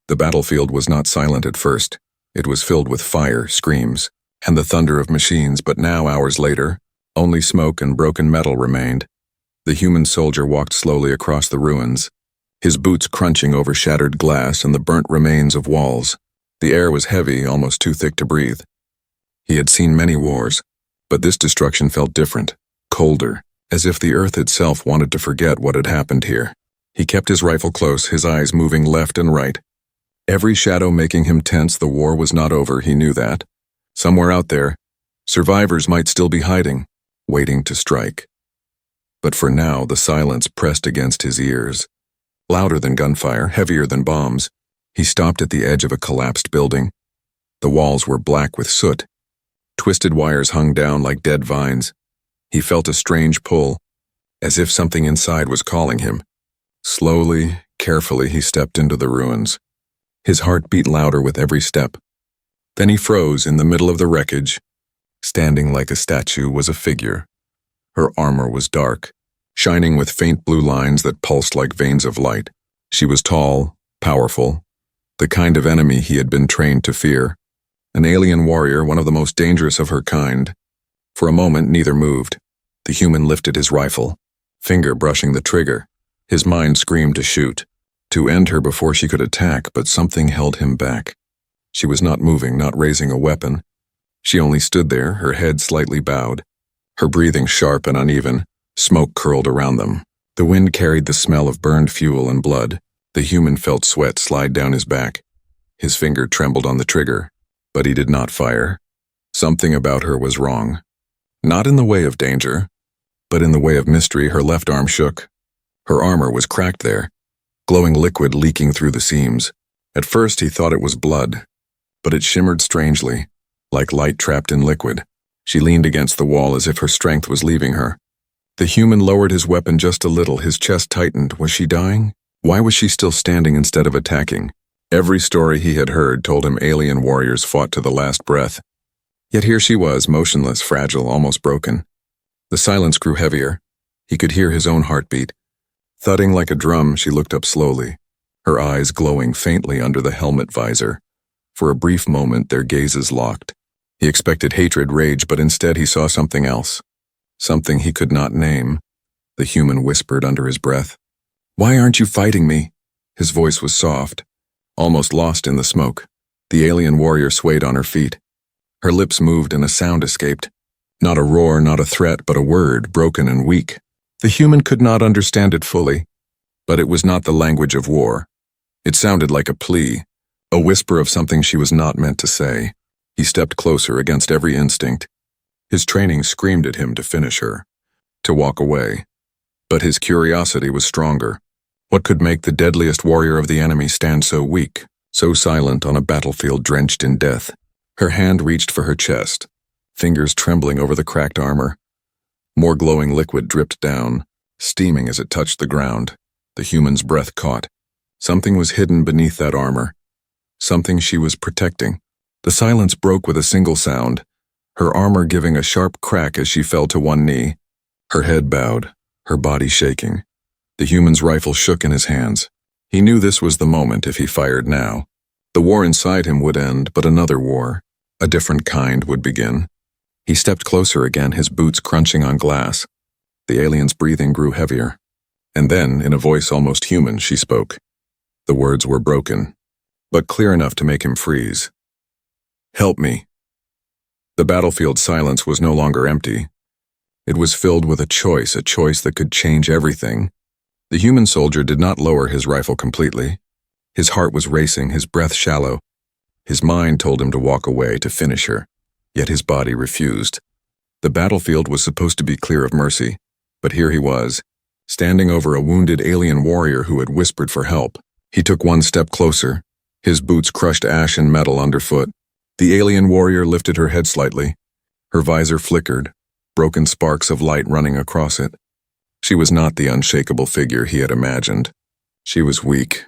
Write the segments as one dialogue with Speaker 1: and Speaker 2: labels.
Speaker 1: The battlefield was not silent at first. It was filled with fire, screams, and the thunder of machines, but now, hours later, only smoke and broken metal remained. The human soldier walked slowly across the ruins, his boots crunching over shattered glass and the burnt remains of walls. The air was heavy, almost too thick to breathe. He had seen many wars, but this destruction felt different, colder, as if the earth itself wanted to forget what had happened here. He kept his rifle close, his eyes moving left and right. Every shadow making him tense. The war was not over, he knew that. Somewhere out there, survivors might still be hiding, waiting to strike. But for now, the silence pressed against his ears. Louder than gunfire, heavier than bombs. He stopped at the edge of a collapsed building. The walls were black with soot. Twisted wires hung down like dead vines. He felt a strange pull, as if something inside was calling him. Slowly, carefully, he stepped into the ruins. His heart beat louder with every step. Then he froze in the middle of the wreckage. Standing like a statue was a figure. Her armor was dark, shining with faint blue lines that pulsed like veins of light. She was tall, powerful, the kind of enemy he had been trained to fear. An alien warrior, one of the most dangerous of her kind. For a moment, neither moved. The human lifted his rifle, finger brushing the trigger. His mind screamed to shoot, to end her before she could attack, but something held him back. She was not moving, not raising a weapon. She only stood there, her head slightly bowed, her breathing sharp and uneven. Smoke curled around them. The wind carried the smell of burned fuel and blood. The human felt sweat slide down his back. His finger trembled on the trigger, but he did not fire. Something about her was wrong. Not in the way of danger, but in the way of mystery. Her left arm shook. Her armor was cracked there, glowing liquid leaking through the seams. At first he thought it was blood, but it shimmered strangely, like light trapped in liquid. She leaned against the wall as if her strength was leaving her. The human lowered his weapon just a little, his chest tightened. Was she dying? Why was she still standing instead of attacking? Every story he had heard told him alien warriors fought to the last breath. Yet here she was, motionless, fragile, almost broken. The silence grew heavier. He could hear his own heartbeat. Thudding like a drum, she looked up slowly, her eyes glowing faintly under the helmet visor. For a brief moment, their gazes locked. He expected hatred, rage, but instead he saw something else. Something he could not name. The human whispered under his breath. "Why aren't you fighting me?" His voice was soft, almost lost in the smoke. The alien warrior swayed on her feet. Her lips moved and a sound escaped. Not a roar, not a threat, but a word, broken and weak. The human could not understand it fully, but it was not the language of war. It sounded like a plea, a whisper of something she was not meant to say. He stepped closer against every instinct. His training screamed at him to finish her, to walk away. But his curiosity was stronger. What could make the deadliest warrior of the enemy stand so weak, so silent on a battlefield drenched in death? Her hand reached for her chest, fingers trembling over the cracked armor. More glowing liquid dripped down, steaming as it touched the ground. The human's breath caught. Something was hidden beneath that armor. Something she was protecting. The silence broke with a single sound, her armor giving a sharp crack as she fell to one knee. Her head bowed, her body shaking. The human's rifle shook in his hands. He knew this was the moment if he fired now. The war inside him would end, but another war, a different kind, would begin. He stepped closer again, his boots crunching on glass. The alien's breathing grew heavier. And then, in a voice almost human, she spoke. The words were broken, but clear enough to make him freeze. "Help me." The battlefield silence was no longer empty. It was filled with a choice that could change everything. The human soldier did not lower his rifle completely. His heart was racing, his breath shallow. His mind told him to walk away, to finish her, yet his body refused. The battlefield was supposed to be clear of mercy, but here he was, standing over a wounded alien warrior who had whispered for help. He took one step closer, his boots crushed ash and metal underfoot. The alien warrior lifted her head slightly. Her visor flickered, broken sparks of light running across it. She was not the unshakable figure he had imagined. She was weak,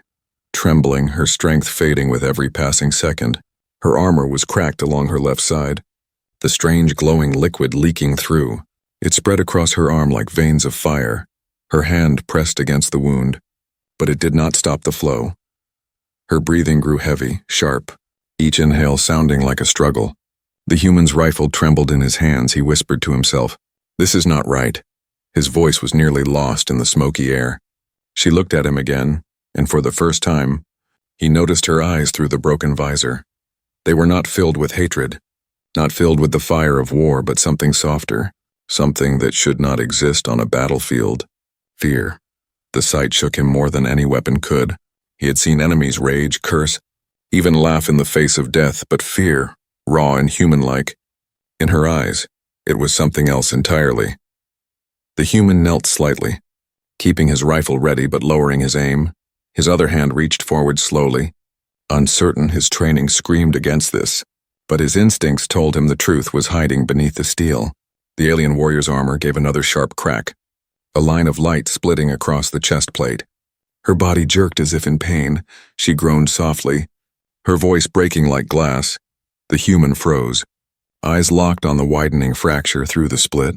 Speaker 1: trembling, her strength fading with every passing second. Her armor was cracked along her left side, the strange glowing liquid leaking through. It spread across her arm like veins of fire. Her hand pressed against the wound, but it did not stop the flow. Her breathing grew heavy, sharp, each inhale sounding like a struggle. The human's rifle trembled in his hands. He whispered to himself, "This is not right." His voice was nearly lost in the smoky air. She looked at him again, and for the first time, he noticed her eyes through the broken visor. They were not filled with hatred, not filled with the fire of war, but something softer, something that should not exist on a battlefield. Fear. The sight shook him more than any weapon could. He had seen enemies rage, curse, even laugh in the face of death, but fear, raw and human-like. In her eyes, it was something else entirely. The human knelt slightly, keeping his rifle ready but lowering his aim. His other hand reached forward slowly. Uncertain, his training screamed against this, but his instincts told him the truth was hiding beneath the steel. The alien warrior's armor gave another sharp crack, a line of light splitting across the chest plate. Her body jerked as if in pain. She groaned softly, her voice breaking like glass. The human froze, eyes locked on the widening fracture through the split.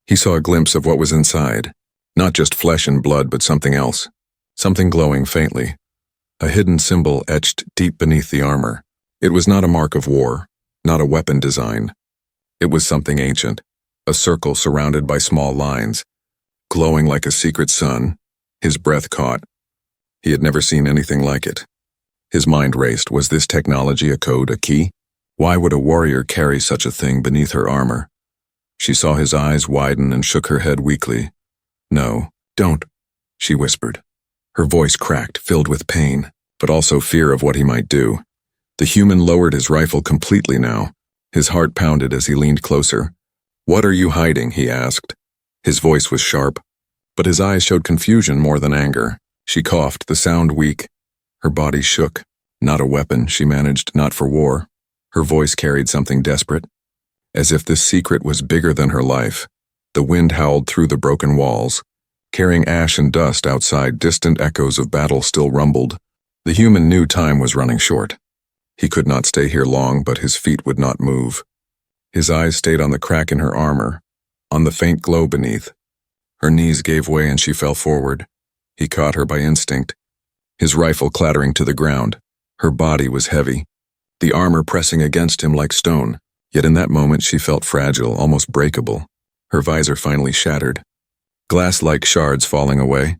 Speaker 1: He saw a glimpse of what was inside, not just flesh and blood, but something else, something glowing faintly, a hidden symbol etched deep beneath the armor. It was not a mark of war, not a weapon design. It was something ancient, a circle surrounded by small lines, glowing like a secret sun. His breath caught. He had never seen anything like it. His mind raced. Was this technology a code, a key? Why would a warrior carry such a thing beneath her armor? She saw his eyes widen and shook her head weakly. "No, don't," she whispered. Her voice cracked, filled with pain, but also fear of what he might do. The human lowered his rifle completely now. His heart pounded as he leaned closer. "What are you hiding?" he asked. His voice was sharp, but his eyes showed confusion more than anger. She coughed, the sound weak. Her body shook. Not a weapon, she managed, not for war. Her voice carried something desperate, as if this secret was bigger than her life. The wind howled through the broken walls, carrying ash and dust outside. Distant echoes of battle still rumbled. The human knew time was running short. He could not stay here long, but his feet would not move. His eyes stayed on the crack in her armor, on the faint glow beneath. Her knees gave way and she fell forward. He caught her by instinct, his rifle clattering to the ground. Her body was heavy, the armor pressing against him like stone. Yet in that moment she felt fragile, almost breakable. Her visor finally shattered, glass-like shards falling away.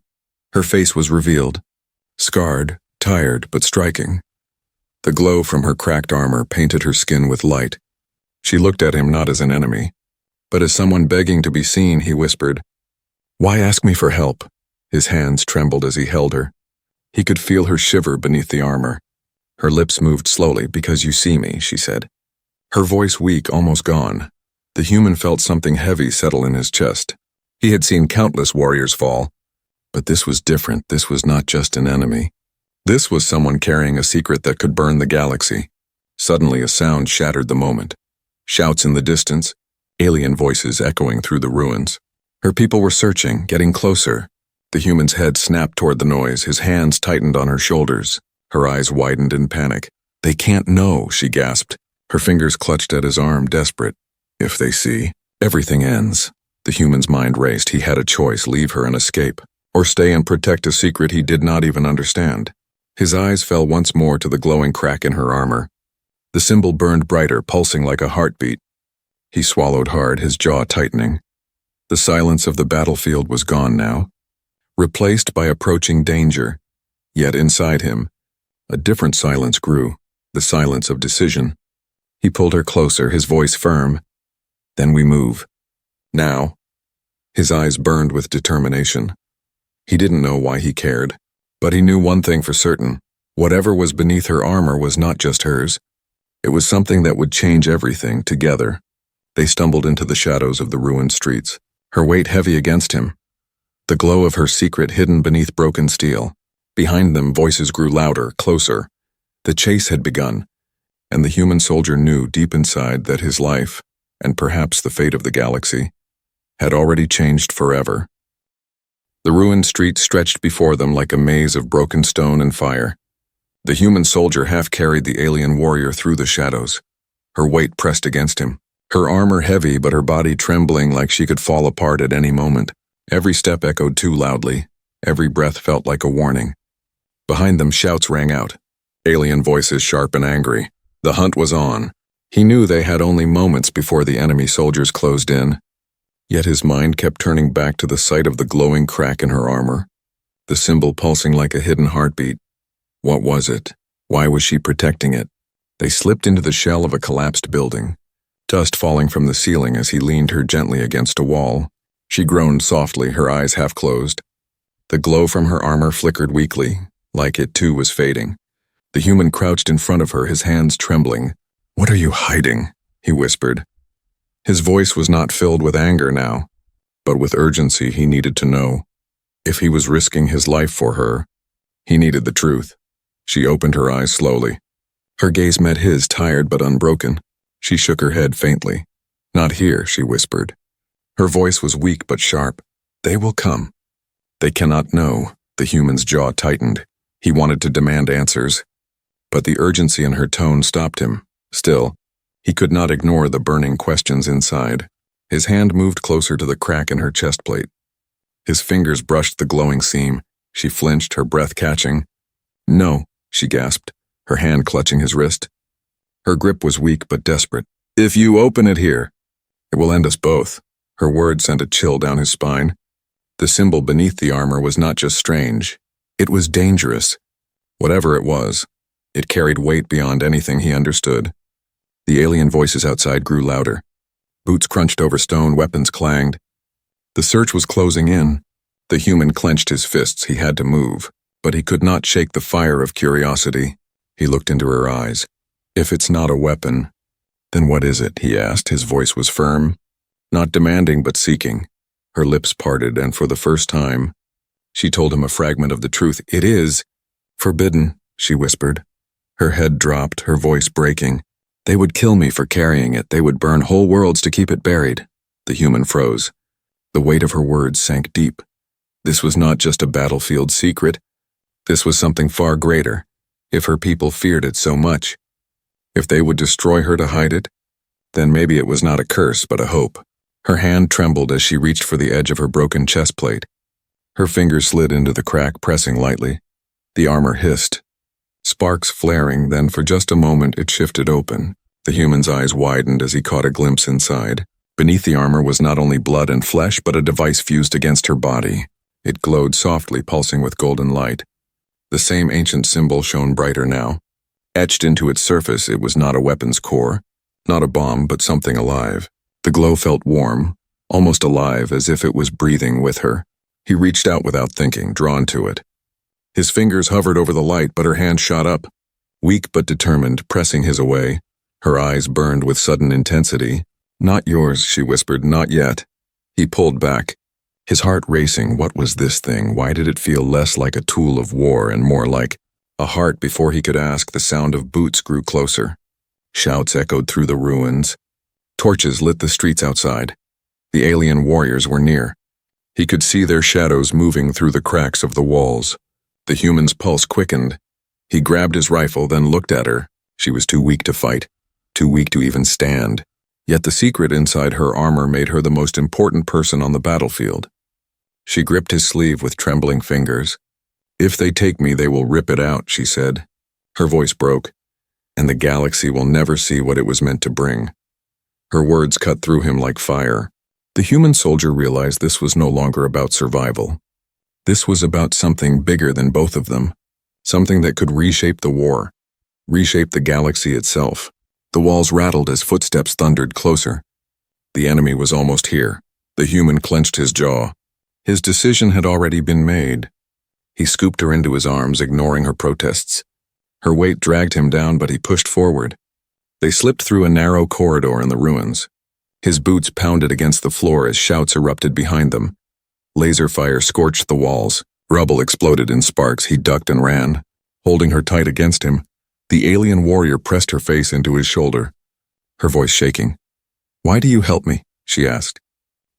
Speaker 1: Her face was revealed, scarred, tired, but striking. The glow from her cracked armor painted her skin with light. She looked at him not as an enemy, but as someone begging to be seen. He whispered, "Why ask me for help?" His hands trembled as he held her. He could feel her shiver beneath the armor. Her lips moved slowly. "Because you see me," she said. Her voice weak, almost gone. The human felt something heavy settle in his chest. He had seen countless warriors fall, but this was different. This was not just an enemy. This was someone carrying a secret that could burn the galaxy. Suddenly a sound shattered the moment. Shouts in the distance, alien voices echoing through the ruins. Her people were searching, getting closer. The human's head snapped toward the noise, his hands tightened on her shoulders. Her eyes widened in panic. "They can't know," she gasped. Her fingers clutched at his arm, desperate. "If they see, everything ends." The human's mind raced. He had a choice: leave her and escape, or stay and protect a secret he did not even understand. His eyes fell once more to the glowing crack in her armor. The symbol burned brighter, pulsing like a heartbeat. He swallowed hard, his jaw tightening. The silence of the battlefield was gone now, replaced by approaching danger. Yet inside him, a different silence grew, the silence of decision. He pulled her closer, his voice firm. "Then we move. Now." His eyes burned with determination. He didn't know why he cared, but he knew one thing for certain. Whatever was beneath her armor was not just hers. It was something that would change everything. Together, they stumbled into the shadows of the ruined streets, her weight heavy against him, the glow of her secret hidden beneath broken steel. Behind them, voices grew louder, closer. The chase had begun, and the human soldier knew deep inside that his life, and perhaps the fate of the galaxy, had already changed forever. The ruined streets stretched before them like a maze of broken stone and fire. The human soldier half carried the alien warrior through the shadows, her weight pressed against him, her armor heavy but her body trembling like she could fall apart at any moment. Every step echoed too loudly, every breath felt like a warning. Behind them, shouts rang out. alien voices sharp and angry. The hunt was on. He knew they had only moments before the enemy soldiers closed in. Yet his mind kept turning back to the sight of the glowing crack in her armor, the symbol pulsing like a hidden heartbeat. What was it? Why was she protecting it? They slipped into the shell of a collapsed building, dust falling from the ceiling as he leaned her gently against a wall. She groaned softly, her eyes half closed. The glow from her armor flickered weakly, like it too was fading. The human crouched in front of her, his hands trembling. "What are you hiding?" he whispered. His voice was not filled with anger now, but with urgency. He needed to know. If he was risking his life for her, he needed the truth. She opened her eyes slowly. Her gaze met his, tired but unbroken. She shook her head faintly. "Not here," she whispered. Her voice was weak but sharp. "They will come. They cannot know." The human's jaw tightened. He wanted to demand answers, but the urgency in her tone stopped him. Still, he could not ignore the burning questions inside. His hand moved closer to the crack in her chest plate. His fingers brushed the glowing seam. She flinched, her breath catching. "No," she gasped, her hand clutching his wrist. Her grip was weak but desperate. "If you open it here, it will end us both." Her words sent a chill down his spine. The symbol beneath the armor was not just strange. It was dangerous. Whatever it was, it carried weight beyond anything he understood. The alien voices outside grew louder. Boots crunched over stone, weapons clanged. The search was closing in. The human clenched his fists. He had to move, but he could not shake the fire of curiosity. He looked into her eyes. "If it's not a weapon, then what is it?" he asked. His voice was firm, not demanding but seeking. Her lips parted, and for the first time, she told him a fragment of the truth. "It is forbidden," she whispered. Her head dropped, her voice breaking. "They would kill me for carrying it. They would burn whole worlds to keep it buried." The human froze. The weight of her words sank deep. This was not just a battlefield secret. This was something far greater. If her people feared it so much, if they would destroy her to hide it, then maybe it was not a curse but a hope. Her hand trembled as she reached for the edge of her broken chest plate. Her fingers slid into the crack, pressing lightly. The armor hissed, sparks flaring, then for just a moment it shifted open. The human's eyes widened as he caught a glimpse inside. Beneath the armor was not only blood and flesh, but a device fused against her body. It glowed softly, pulsing with golden light. The same ancient symbol shone brighter now. Etched into its surface, it was not a weapon's core, not a bomb, but something alive. The glow felt warm, almost alive, as if it was breathing with her. He reached out without thinking, drawn to it. His fingers hovered over the light, but her hand shot up, weak but determined, pressing his away. Her eyes burned with sudden intensity. "Not yours," she whispered, "not yet." He pulled back, his heart racing. What was this thing? Why did it feel less like a tool of war and more like a heart? Before he could ask, the sound of boots grew closer. Shouts echoed through the ruins. Torches lit the streets outside. The alien warriors were near. He could see their shadows moving through the cracks of the walls. The human's pulse quickened. He grabbed his rifle, then looked at her. She was too weak to fight, too weak to even stand. Yet the secret inside her armor made her the most important person on the battlefield. She gripped his sleeve with trembling fingers. "If they take me, they will rip it out," she said. Her voice broke, "and the galaxy will never see what it was meant to bring." Her words cut through him like fire. The human soldier realized this was no longer about survival. This was about something bigger than both of them, something that could reshape the war, reshape the galaxy itself. The walls rattled as footsteps thundered closer. The enemy was almost here. The human clenched his jaw. His decision had already been made. He scooped her into his arms, ignoring her protests. Her weight dragged him down, but he pushed forward. They slipped through a narrow corridor in the ruins. His boots pounded against the floor as shouts erupted behind them. Laser fire scorched the walls. Rubble exploded in sparks. He ducked and ran, holding her tight against him. The alien warrior pressed her face into his shoulder, her voice shaking. "Why do you help me?" she asked.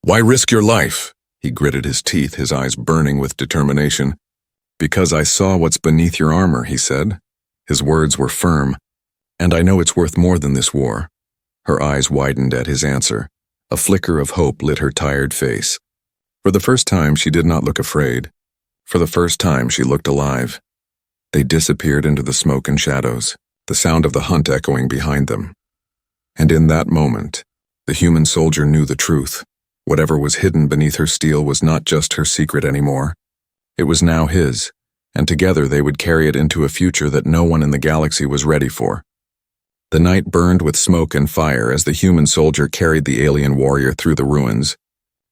Speaker 1: "Why risk your life?" He gritted his teeth, his eyes burning with determination. "Because I saw what's beneath your armor," he said. His words were firm. "And I know it's worth more than this war." Her eyes widened at his answer. A flicker of hope lit her tired face. For the first time, she did not look afraid. For the first time, she looked alive. They disappeared into the smoke and shadows, the sound of the hunt echoing behind them. And in that moment, the human soldier knew the truth. Whatever was hidden beneath her steel was not just her secret anymore. It was now his, and together they would carry it into a future that no one in the galaxy was ready for. The night burned with smoke and fire as the human soldier carried the alien warrior through the ruins.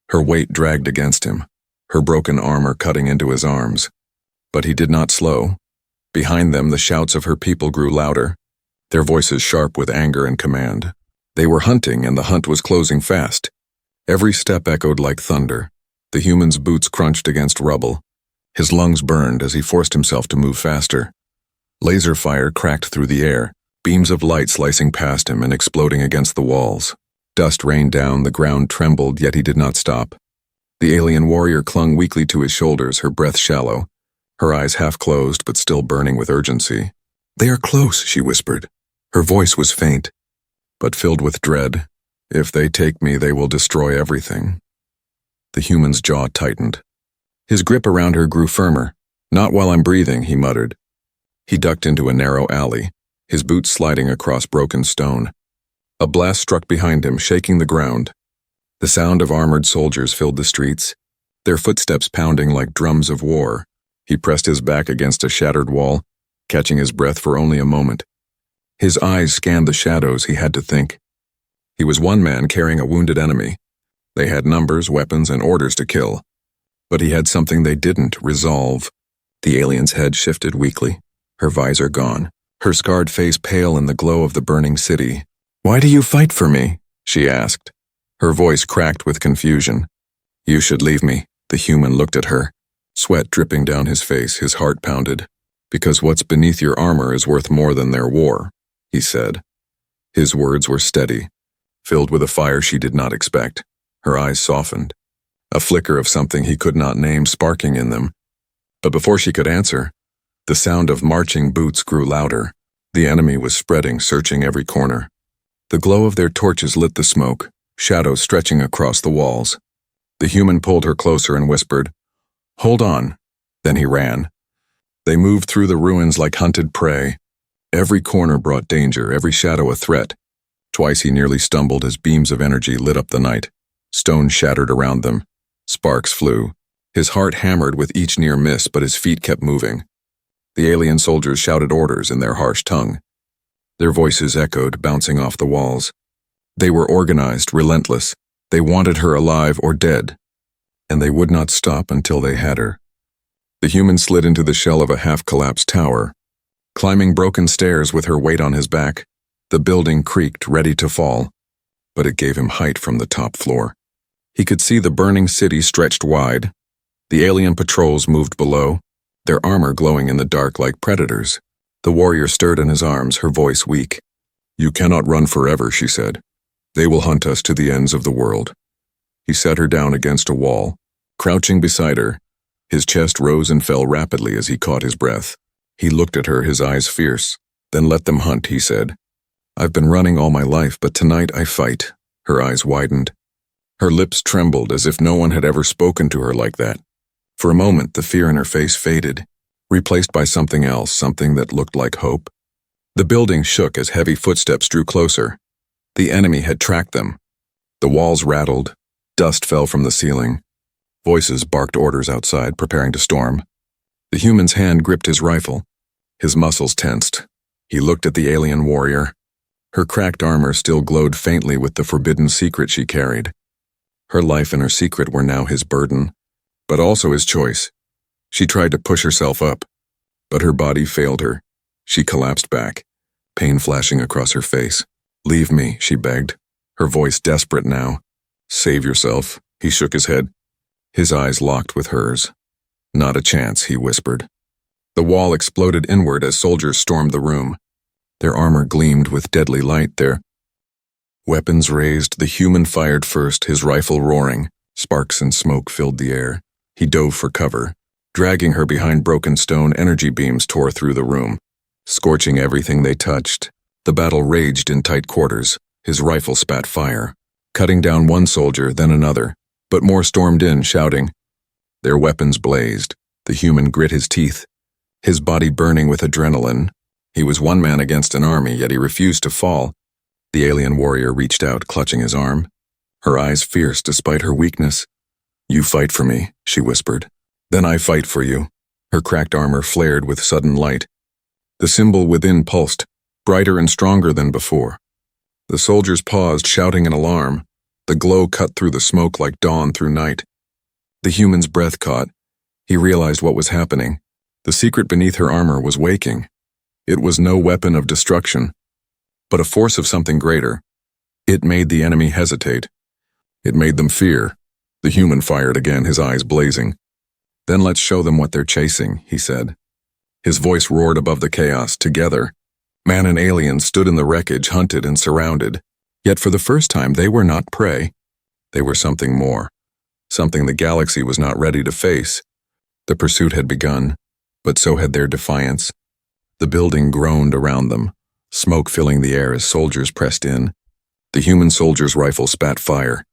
Speaker 1: Her weight dragged against him, her broken armor cutting into his arms. But he did not slow. Behind them, the shouts of her people grew louder, their voices sharp with anger and command. They were hunting, and the hunt was closing fast. Every step echoed like thunder. The human's boots crunched against rubble. His lungs burned as he forced himself to move faster. Laser fire cracked through the air, beams of light slicing past him and exploding against the walls. Dust rained down, the ground trembled, yet he did not stop. The alien warrior clung weakly to his shoulders, her breath shallow, her eyes half closed but still burning with urgency. "They are close," she whispered. Her voice was faint, but filled with dread. "If they take me, they will destroy everything." The human's jaw tightened. His grip around her grew firmer. "Not while I'm breathing," he muttered. He ducked into a narrow alley, his boots sliding across broken stone. A blast struck behind him, shaking the ground. The sound of armored soldiers filled the streets, their footsteps pounding like drums of war. He pressed his back against a shattered wall, catching his breath for only a moment. His eyes scanned the shadows. He had to think. He was one man carrying a wounded enemy. They had numbers, weapons, and orders to kill. But he had something they didn't: resolve. The alien's head shifted weakly, her visor gone, her scarred face pale in the glow of the burning city. "Why do you fight for me?" she asked. Her voice cracked with confusion. "You should leave me." The human looked at her, sweat dripping down his face, his heart pounded. "Because what's beneath your armor is worth more than their war," he said. His words were steady, filled with a fire she did not expect. Her eyes softened, a flicker of something he could not name sparking in them. But before she could answer, the sound of marching boots grew louder. The enemy was spreading, searching every corner. The glow of their torches lit the smoke, shadows stretching across the walls. The human pulled her closer and whispered, "Hold on." Then he ran. They moved through the ruins like hunted prey. Every corner brought danger, every shadow a threat. Twice he nearly stumbled as beams of energy lit up the night. Stones shattered around them. Sparks flew. His heart hammered with each near miss, but his feet kept moving. The alien soldiers shouted orders in their harsh tongue. Their voices echoed, bouncing off the walls. They were organized, relentless. They wanted her alive or dead, and they would not stop until they had her. The human slid into the shell of a half-collapsed tower. Climbing broken stairs with her weight on his back, the building creaked, ready to fall, but it gave him height from the top floor. He could see the burning city stretched wide. The alien patrols moved below, their armor glowing in the dark like predators. The warrior stirred in his arms, her voice weak. "You cannot run forever," she said. "They will hunt us to the ends of the world." He set her down against a wall, crouching beside her. His chest rose and fell rapidly as he caught his breath. He looked at her, his eyes fierce. "Then let them hunt," he said. "I've been running all my life, but tonight I fight." Her eyes widened. Her lips trembled as if no one had ever spoken to her like that. For a moment, the fear in her face faded, replaced by something else, something that looked like hope. The building shook as heavy footsteps drew closer. The enemy had tracked them. The walls rattled, dust fell from the ceiling. Voices barked orders outside, preparing to storm. The human's hand gripped his rifle. His muscles tensed. He looked at the alien warrior. Her cracked armor still glowed faintly with the forbidden secret she carried. Her life and her secret were now his burden, but also his choice. She tried to push herself up, but her body failed her. She collapsed back, pain flashing across her face. "Leave me," she begged, her voice desperate now. "Save yourself." He shook his head. His eyes locked with hers. "Not a chance," he whispered. The wall exploded inward as soldiers stormed the room. Their armor gleamed with deadly light, their weapons raised. The human fired first, his rifle roaring. Sparks and smoke filled the air. He dove for cover. Dragging her behind broken stone, energy beams tore through the room, scorching everything they touched. The battle raged in tight quarters. His rifle spat fire, cutting down one soldier, then another, but more stormed in, shouting. Their weapons blazed. The human grit his teeth. his body burning with adrenaline. He was one man against an army, yet he refused to fall. The alien warrior reached out, clutching his arm, her eyes fierce despite her weakness. "You fight for me," she whispered. "Then I fight for you." Her cracked armor flared with sudden light. The symbol within pulsed, brighter and stronger than before. The soldiers paused, shouting in alarm. The glow cut through the smoke like dawn through night. The human's breath caught. He realized what was happening. The secret beneath her armor was waking. It was no weapon of destruction, but a force of something greater. It made the enemy hesitate. It made them fear. The human fired again, his eyes blazing. "Then let's show them what they're chasing," he said. His voice roared above the chaos. Together, man and alien stood in the wreckage, hunted and surrounded. Yet for the first time, they were not prey. They were something more, something the galaxy was not ready to face. The pursuit had begun, but so had their defiance. The building groaned around them, smoke filling the air as soldiers pressed in. The human soldier's rifle spat fire,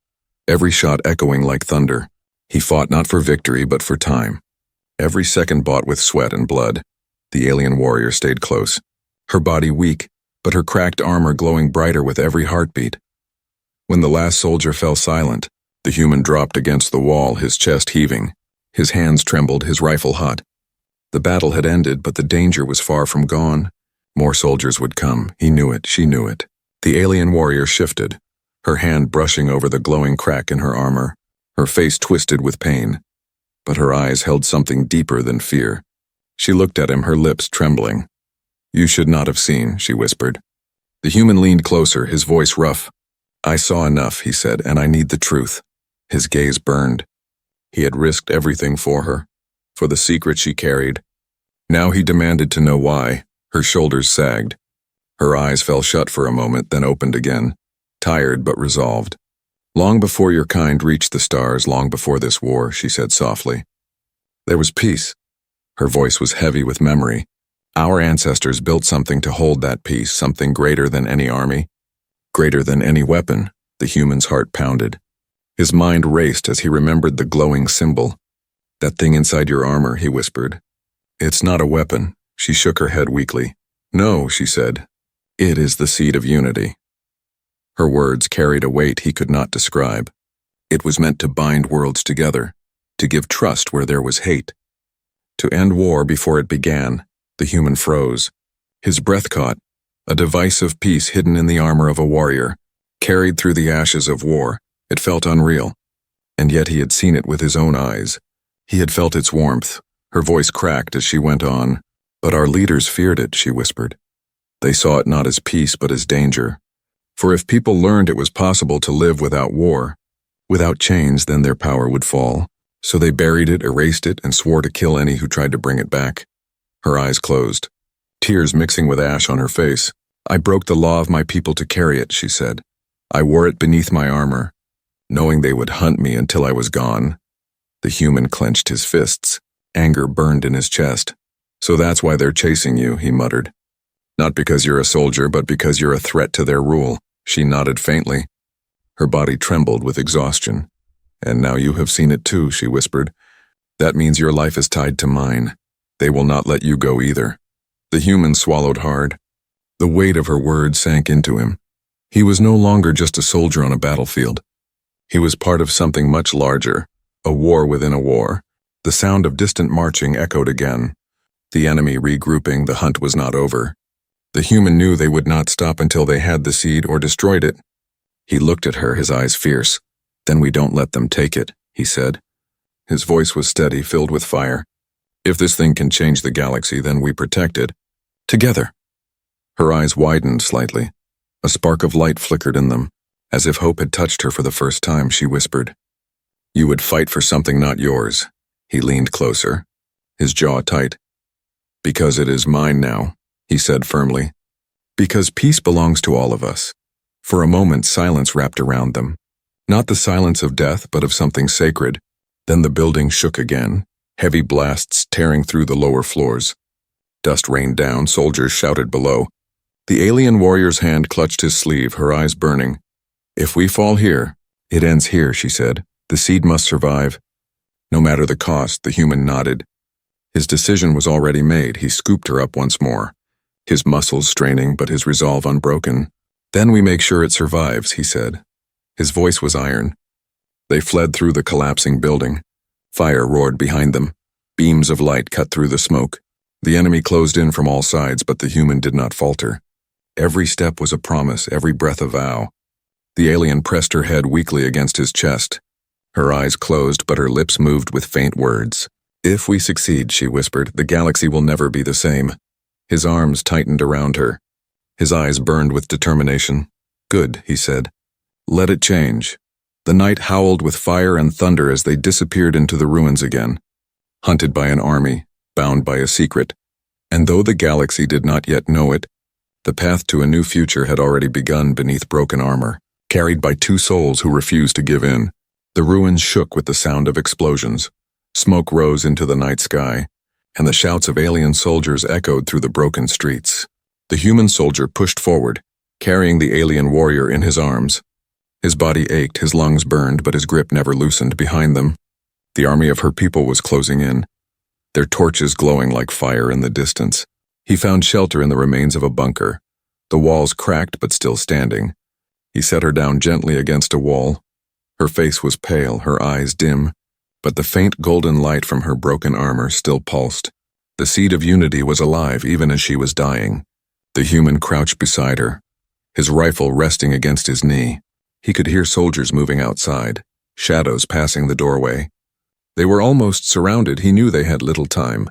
Speaker 1: every shot echoing like thunder. He fought not for victory, but for time. Every second bought with sweat and blood. The alien warrior stayed close, her body weak, but her cracked armor glowing brighter with every heartbeat. When the last soldier fell silent, the human dropped against the wall, his chest heaving. His hands trembled, his rifle hot. The battle had ended, but the danger was far from gone. More soldiers would come. He knew it, she knew it. The alien warrior shifted, her hand brushing over the glowing crack in her armor, her face twisted with pain. But her eyes held something deeper than fear. She looked at him, her lips trembling. "You should not have seen," she whispered. The human leaned closer, his voice rough. "I saw enough," he said, "and I need the truth." His gaze burned. He had risked everything for her, for the secret she carried. Now he demanded to know why. Her shoulders sagged. Her eyes fell shut for a moment, then opened again, tired but resolved. "Long before your kind reached the stars, long before this war," she said softly, "there was peace." Her voice was heavy with memory. "Our ancestors built something to hold that peace, something greater than any army, greater than any weapon." The human's heart pounded. His mind raced as he remembered the glowing symbol. "That thing inside your armor," he whispered. "It's not a weapon." She shook her head weakly. "No," she said. "It is the seed of unity." Her words carried a weight he could not describe. It was meant to bind worlds together, to give trust where there was hate, to end war before it began. The human froze. His breath caught, a device of peace hidden in the armor of a warrior, carried through the ashes of war. It felt unreal, and yet he had seen it with his own eyes. He had felt its warmth. Her voice cracked as she went on. "But our leaders feared it," she whispered. "They saw it not as peace but as danger. For if people learned it was possible to live without war, without chains, then their power would fall. So they buried it, erased it, and swore to kill any who tried to bring it back." Her eyes closed, tears mixing with ash on her face. "I broke the law of my people to carry it," she said. "I wore it beneath my armor, knowing they would hunt me until I was gone." The human clenched his fists. Anger burned in his chest. "So that's why they're chasing you," he muttered. "Not because you're a soldier, but because you're a threat to their rule." She nodded faintly. Her body trembled with exhaustion. "And now you have seen it too," she whispered. "That means your life is tied to mine. They will not let you go either." The human swallowed hard. The weight of her words sank into him. He was no longer just a soldier on a battlefield. He was part of something much larger, a war within a war. The sound of distant marching echoed again. The enemy regrouping, the hunt was not over. The human knew they would not stop until they had the seed or destroyed it. He looked at her, his eyes fierce. "Then we don't let them take it," he said. His voice was steady, filled with fire. "If this thing can change the galaxy, then we protect it. Together." Her eyes widened slightly. A spark of light flickered in them. As if hope had touched her for the first time, she whispered, "You would fight for something not yours." He leaned closer, his jaw tight. "Because it is mine now," he said firmly. "Because peace belongs to all of us." For a moment, silence wrapped around them. Not the silence of death, but of something sacred. Then the building shook again, heavy blasts tearing through the lower floors. Dust rained down, soldiers shouted below. The alien warrior's hand clutched his sleeve, her eyes burning. "If we fall here, it ends here," she said. "The seed must survive." No matter the cost, the human nodded. His decision was already made. He scooped her up once more, his muscles straining but his resolve unbroken. "Then we make sure it survives," he said. His voice was iron. They fled through the collapsing building. Fire roared behind them. Beams of light cut through the smoke. The enemy closed in from all sides, but the human did not falter. Every step was a promise, every breath a vow. The alien pressed her head weakly against his chest. Her eyes closed, but her lips moved with faint words. "If we succeed," she whispered, "the galaxy will never be the same." His arms tightened around her. His eyes burned with determination. "Good," he said. "Let it change." The night howled with fire and thunder as they disappeared into the ruins again, hunted by an army, bound by a secret. And though the galaxy did not yet know it, the path to a new future had already begun beneath broken armor, carried by two souls who refused to give in. The ruins shook with the sound of explosions. Smoke rose into the night sky, and the shouts of alien soldiers echoed through the broken streets. The human soldier pushed forward, carrying the alien warrior in his arms. His body ached, his lungs burned, but his grip never loosened. Behind them, the army of her people was closing in, their torches glowing like fire in the distance. He found shelter in the remains of a bunker, the walls cracked but still standing. He set her down gently against a wall. Her face was pale, her eyes dim, but the faint golden light from her broken armor still pulsed. The seed of unity was alive even as she was dying. The human crouched beside her, his rifle resting against his knee. He could hear soldiers moving outside, shadows passing the doorway. They were almost surrounded. He knew they had little time.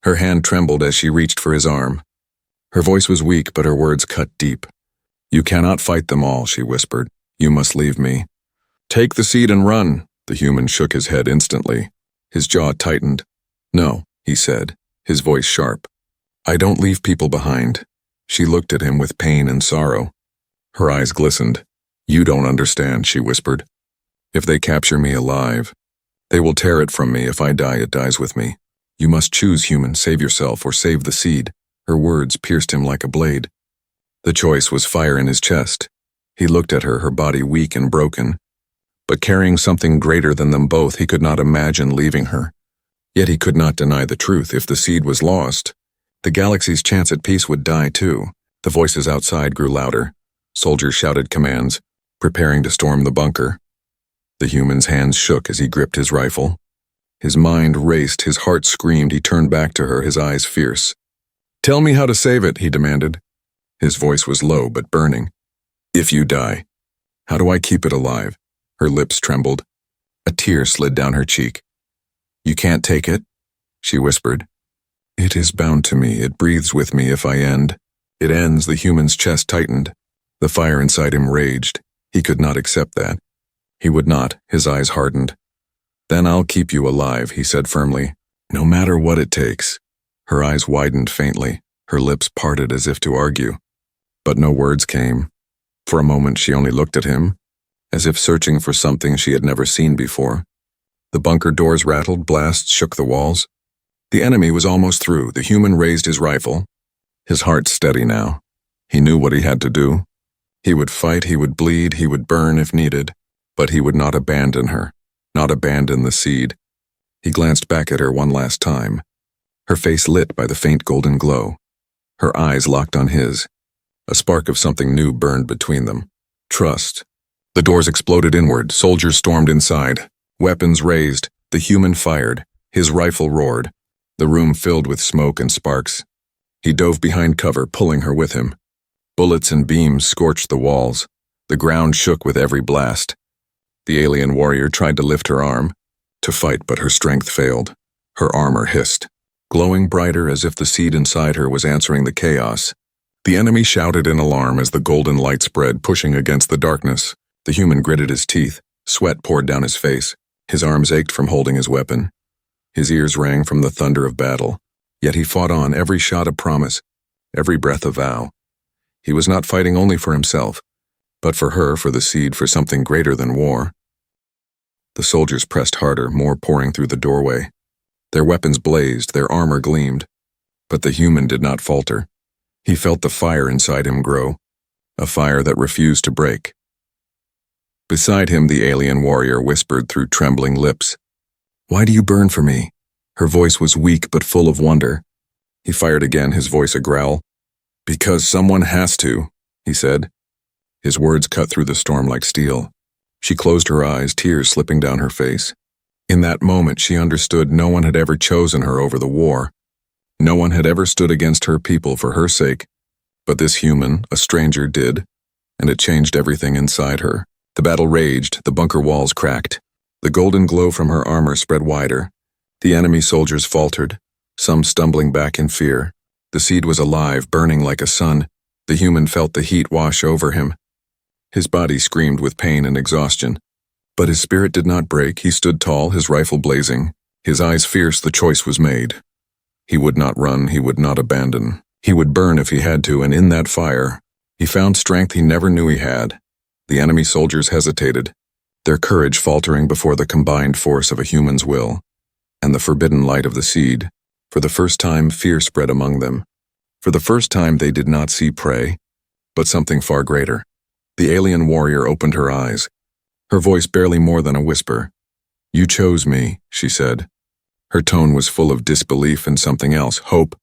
Speaker 1: Her hand trembled as she reached for his arm. Her voice was weak, but her words cut deep. "You cannot fight them all," she whispered. "You must leave me." "Take the seed and run." The human shook his head instantly. His jaw tightened. "No," he said, his voice sharp. "I don't leave people behind." She looked at him with pain and sorrow. Her eyes glistened. "You don't understand," she whispered. "If they capture me alive, they will tear it from me. If I die, it dies with me. You must choose, human, save yourself or save the seed." Her words pierced him like a blade. The choice was fire in his chest. He looked at her, her body weak and broken, but carrying something greater than them both. He could not imagine leaving her. Yet he could not deny the truth. If the seed was lost, the galaxy's chance at peace would die too. The voices outside grew louder. Soldiers shouted commands, preparing to storm the bunker. The human's hands shook as he gripped his rifle. His mind raced, his heart screamed. He turned back to her, his eyes fierce. "Tell me how to save it," he demanded. His voice was low but burning. "If you die, how do I keep it alive?" Her lips trembled. A tear slid down her cheek. "You can't take it," she whispered. "It is bound to me. It breathes with me if I end." "It ends." The human's chest tightened. The fire inside him raged. He could not accept that. He would not. His eyes hardened. "Then I'll keep you alive," he said firmly. "No matter what it takes." Her eyes widened faintly, her lips parted as if to argue. But no words came. For a moment she only looked at him, as if searching for something she had never seen before. The bunker doors rattled, blasts shook the walls. The enemy was almost through. The human raised his rifle, his heart steady now. He knew what he had to do. He would fight, he would bleed, he would burn if needed, but he would not abandon her, not abandon the seed. He glanced back at her one last time, her face lit by the faint golden glow. Her eyes locked on his. A spark of something new burned between them. Trust. The doors exploded inward, soldiers stormed inside. Weapons raised, the human fired, his rifle roared. The room filled with smoke and sparks. He dove behind cover, pulling her with him. Bullets and beams scorched the walls. The ground shook with every blast. The alien warrior tried to lift her arm, to fight, but her strength failed. Her armor hissed, glowing brighter as if the seed inside her was answering the chaos. The enemy shouted in alarm as the golden light spread, pushing against the darkness. The human gritted his teeth, sweat poured down his face. His arms ached from holding his weapon. His ears rang from the thunder of battle. Yet he fought on, every shot a promise, every breath a vow. He was not fighting only for himself, but for her, for the seed, for something greater than war. The soldiers pressed harder, more pouring through the doorway. Their weapons blazed, their armor gleamed. But the human did not falter. He felt the fire inside him grow, a fire that refused to break. Beside him, the alien warrior whispered through trembling lips, "Why do you burn for me? Her voice was weak but full of wonder. He fired again, his voice a growl. "Because someone has to," he said. His words cut through the storm like steel. She closed her eyes, tears slipping down her face. In that moment, she understood no one had ever chosen her over the war. No one had ever stood against her people for her sake. But this human, a stranger, did, and it changed everything inside her. The battle raged, the bunker walls cracked. The golden glow from her armor spread wider. The enemy soldiers faltered, some stumbling back in fear. The seed was alive, burning like a sun. The human felt the heat wash over him. His body screamed with pain and exhaustion. But his spirit did not break. He stood tall, his rifle blazing, his eyes fierce. The choice was made. He would not run, he would not abandon. He would burn if he had to, and in that fire, he found strength he never knew he had. The enemy soldiers hesitated, their courage faltering before the combined force of a human's will, and the forbidden light of the seed. For the first time, fear spread among them. For the first time, they did not see prey, but something far greater. The alien warrior opened her eyes, her voice barely more than a whisper. "You chose me," she said. Her tone was full of disbelief and something else, hope.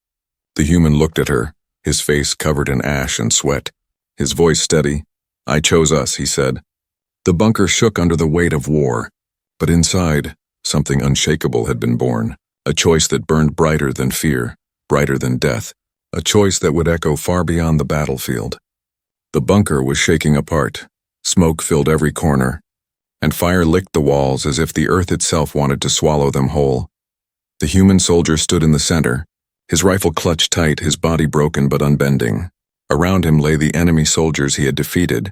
Speaker 1: The human looked at her, his face covered in ash and sweat, his voice steady. "I chose us," he said. The bunker shook under the weight of war, but inside, something unshakable had been born, a choice that burned brighter than fear, brighter than death, a choice that would echo far beyond the battlefield. The bunker was shaking apart, smoke filled every corner, and fire licked the walls as if the earth itself wanted to swallow them whole. The human soldier stood in the center, his rifle clutched tight, his body broken but unbending. Around him lay the enemy soldiers he had defeated,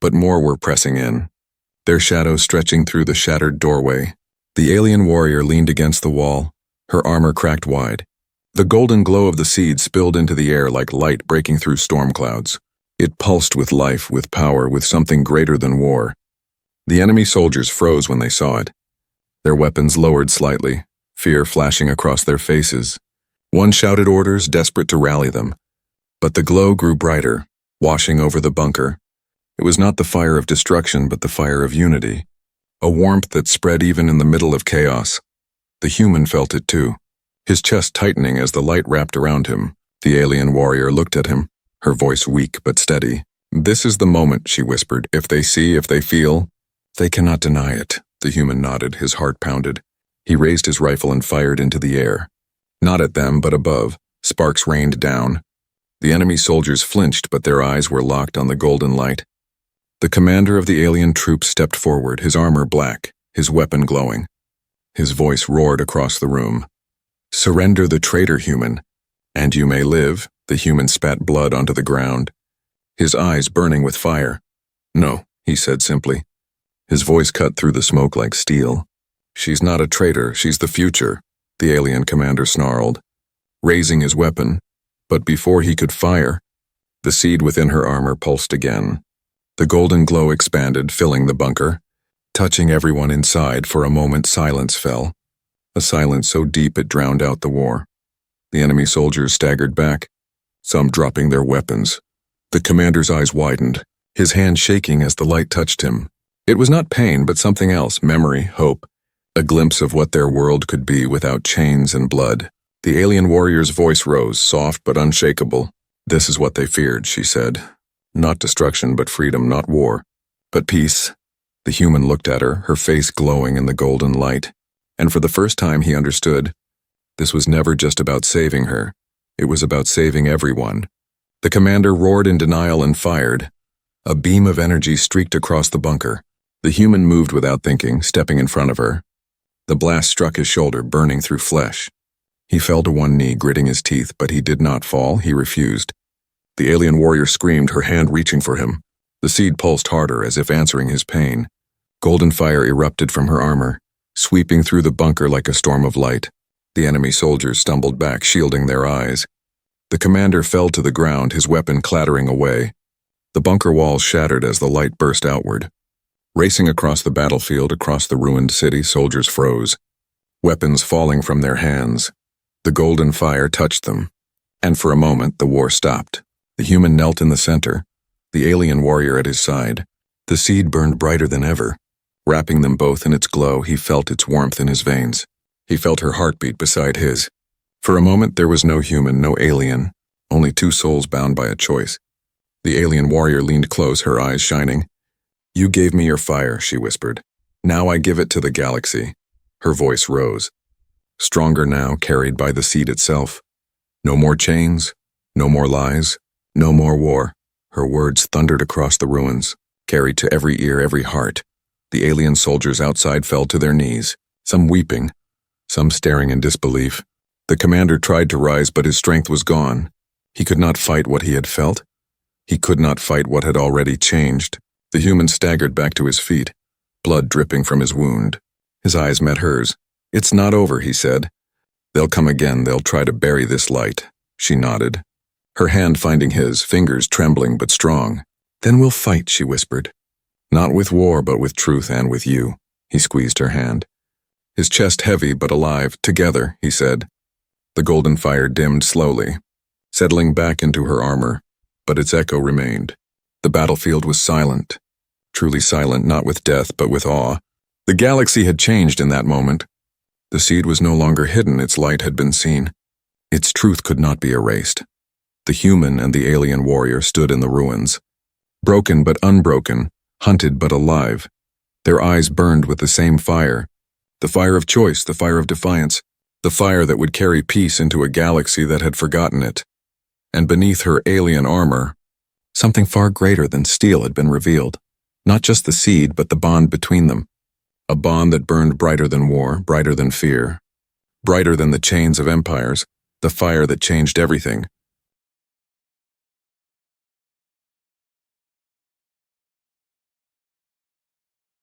Speaker 1: but more were pressing in, their shadows stretching through the shattered doorway. The alien warrior leaned against the wall, her armor cracked wide. The golden glow of the seed spilled into the air like light breaking through storm clouds. It pulsed with life, with power, with something greater than war. The enemy soldiers froze when they saw it. Their weapons lowered slightly, fear flashing across their faces. One shouted orders, desperate to rally them. But the glow grew brighter, washing over the bunker. It was not the fire of destruction, but the fire of unity. A warmth that spread even in the middle of chaos. The human felt it too, his chest tightening as the light wrapped around him. The alien warrior looked at him, her voice weak but steady. "This is the moment," she whispered. "If they see, if they feel, they cannot deny it." The human nodded, his heart pounded. He raised his rifle and fired into the air. Not at them, but above. Sparks rained down. The enemy soldiers flinched, but their eyes were locked on the golden light. The commander of the alien troops stepped forward, his armor black, his weapon glowing. His voice roared across the room. "Surrender the traitor, human, and you may live." The human spat blood onto the ground, his eyes burning with fire. "No," he said simply. His voice cut through the smoke like steel. "She's not a traitor, she's the future," the alien commander snarled, raising his weapon. But before he could fire, the seed within her armor pulsed again. The golden glow expanded, filling the bunker, touching everyone inside. For a moment, silence fell, a silence so deep it drowned out the war. The enemy soldiers staggered back, some dropping their weapons. The commander's eyes widened, his hand shaking as the light touched him. It was not pain, but something else, memory, hope, a glimpse of what their world could be without chains and blood. The alien warrior's voice rose, soft but unshakable. "This is what they feared," she said. "Not destruction, but freedom, not war, but peace." The human looked at her, her face glowing in the golden light. And for the first time he understood. This was never just about saving her. It was about saving everyone. The commander roared in denial and fired. A beam of energy streaked across the bunker. The human moved without thinking, stepping in front of her. The blast struck his shoulder, burning through flesh. He fell to one knee, gritting his teeth, but he did not fall. He refused. The alien warrior screamed, her hand reaching for him. The seed pulsed harder, as if answering his pain. Golden fire erupted from her armor, sweeping through the bunker like a storm of light. The enemy soldiers stumbled back, shielding their eyes. The commander fell to the ground, his weapon clattering away. The bunker walls shattered as the light burst outward. Racing across the battlefield, across the ruined city, soldiers froze, weapons falling from their hands. The golden fire touched them, and for a moment the war stopped. The human knelt in the center, the alien warrior at his side. The seed burned brighter than ever. Wrapping them both in its glow, he felt its warmth in his veins. He felt her heartbeat beside his. For a moment there was no human, no alien, only two souls bound by a choice. The alien warrior leaned close, her eyes shining. "You gave me your fire," she whispered. "Now I give it to the galaxy." Her voice rose. Stronger now, carried by the seed itself. No more chains, no more lies, no more war. Her words thundered across the ruins, carried to every ear, every heart. The alien soldiers outside fell to their knees, some weeping, some staring in disbelief. The commander tried to rise, but his strength was gone. He could not fight what he had felt. He could not fight what had already changed. The human staggered back to his feet, blood dripping from his wound. His eyes met hers. "It's not over," he said. "They'll come again, they'll try to bury this light." She nodded, her hand finding his, fingers trembling but strong. "Then we'll fight," she whispered. "Not with war, but with truth and with you." He squeezed her hand. His chest heavy but alive. "Together," he said. The golden fire dimmed slowly, settling back into her armor, but its echo remained. The battlefield was silent, truly silent, not with death, but with awe. The galaxy had changed in that moment. The seed was no longer hidden, its light had been seen. Its truth could not be erased. The human and the alien warrior stood in the ruins, broken but unbroken, hunted but alive. Their eyes burned with the same fire, the fire of choice, the fire of defiance, the fire that would carry peace into a galaxy that had forgotten it. And beneath her alien armor, something far greater than steel had been revealed. Not just the seed, but the bond between them. A bond that burned brighter than war, brighter than fear, brighter than the chains of empires, the fire that changed everything.